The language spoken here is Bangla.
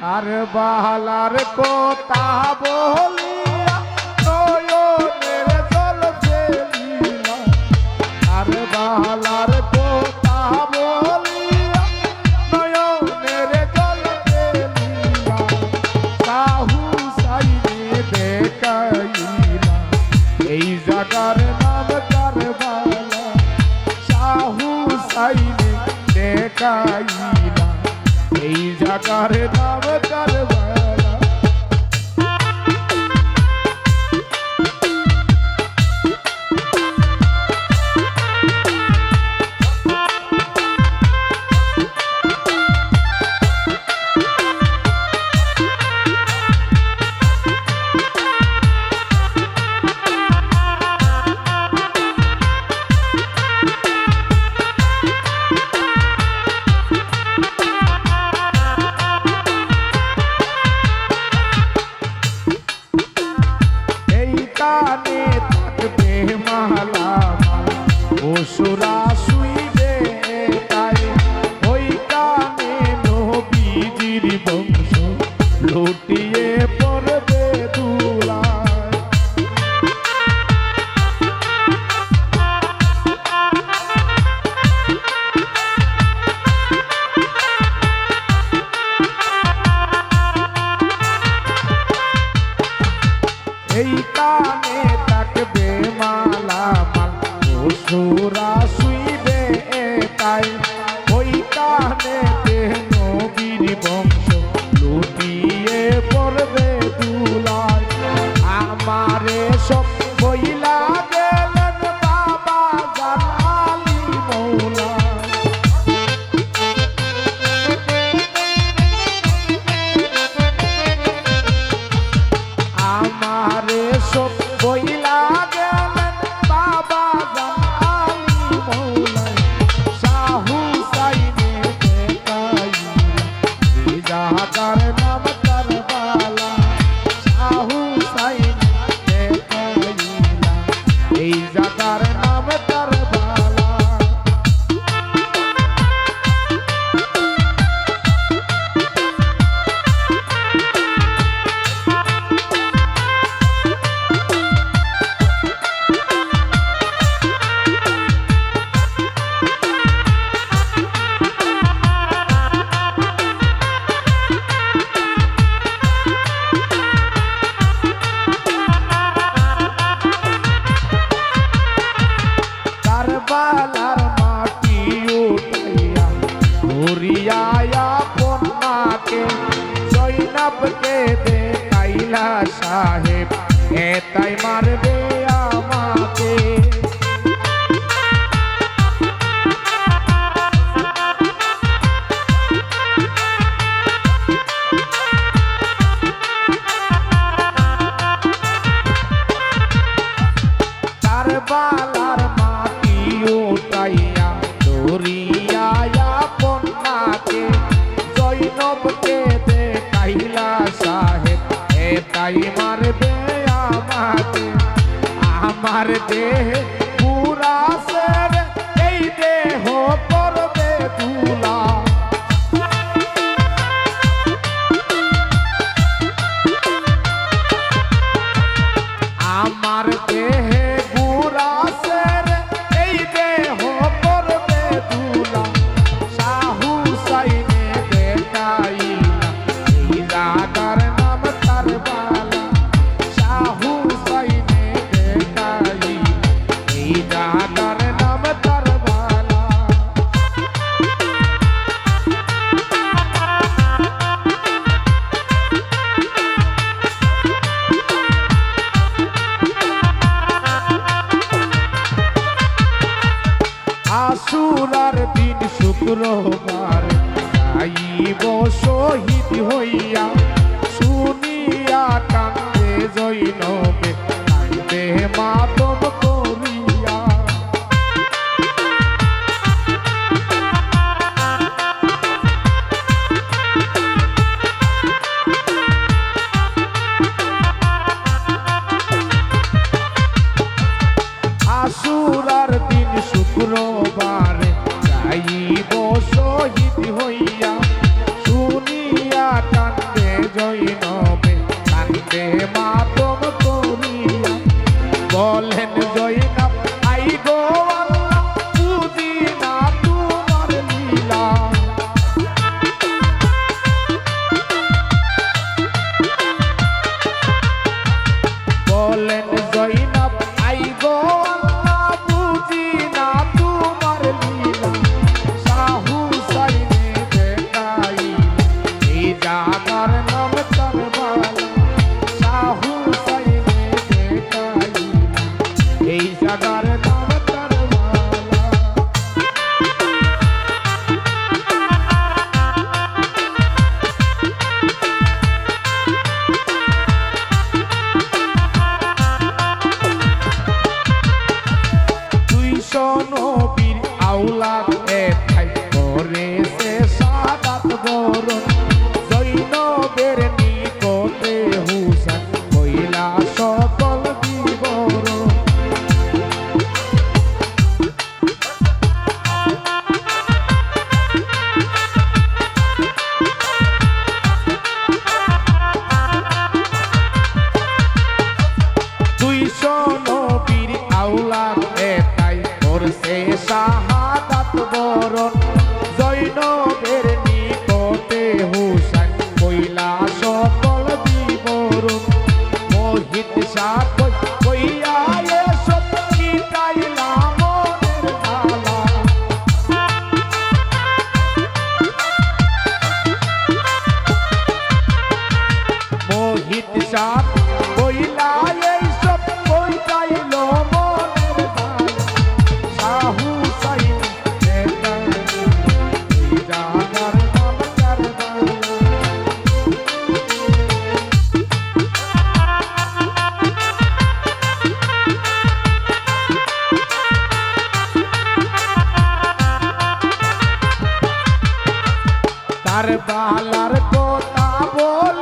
কারবালার কথা বলিয়া নয়নের জল ফেলিলা, কারবালার কথা বলিয়া নয়নের জল ফেলিলা, সাহু সাইনে দেখাইলা এই জাগার নাম কারবালা, সাহু সাইনে দেখাইলা এই জাগার নাম কারবালা। কানে থাকবে মালা অসুরা শুইবে তাই, ওই কানে নবীজির বংশ লুটিয়ে পড়বে দুলায়। এই কানে থাকবে মালা মাল অসুরা শুইবে তাই, ওই কানে নবীর বংশ লুটিয়ে পড়বে দুলায়। আমারে সব বইলা গেলেন বাবা জান আলী মৌলা, আমারে সব বইলা গেলেন বাবা জান আলী মৌলা, সাহু সাইনে দেখাইলা এই জাগার নাম কারবালা, সাহু সাইনে দেখাইলা এই জাগার নাম কারবালা। কারবালার মাটি উঠাইয়া ধরিয়া আপন মাকে জৈনবকে দেখাইলা সাহেব এটাই মারবে আমাকে। কারবালার মাটি উঠাইয়া ধরিয়া আপন মাকে জৈনবকে দেখাইলা সাহেব এটাই মারবে আমাকে। আমার দেহ পুরা সের এই দেহ করবে তুলা, আমার দেহে পুরা সের এই দেহ করবে তুলা, সাহু সাইনে দেখাইলা এই জাগার নাম কারবালা, সাহু সাইনে দেখাইলা এই জাগার নাম কারবালা। আশুরার দিন শুক্রবার যাইব শহীদ হইয়া, শুনিয়া কান্দে জৈনবে কান্দে মাতম করিয়া। আশুরার দিন শুক্রবার যাইব শহীদ হইয়া, শুনিয়া কান্দে জৈনবে কান্দে মাতম করিয়া বলেন জৈনব আই গো আল্লাহ বুঝি না তোমার লীলা বলেন জৈনব আই গো আল্লাহ বুঝি না তোমার লীলা শাহু সাইনে দেখাই এই জাগার নাম কারবালা শাহু সাইনে দেখাই এই জাগার নাম কারবালা নবীর আওলাদ এথাই করেছে সাদাত বরণ জৈনবের নিকটে হুসাইন কইলা সকল বিবরণ নবীর আওলাদ এথাই করছে শাহাদাত বরণ জৈনবের নিকটে হুসাইন কইলা সকল বিবরণ মোহিত শাহ কইয়া এসব মিটাইলা মনের জ্বালা মোহিত শাহ কইলা এইসব কইতাইল মনের জ্বালা শাহু সাইন দেখাই এই জাগার নাম কারবালা কারবালার কথা বল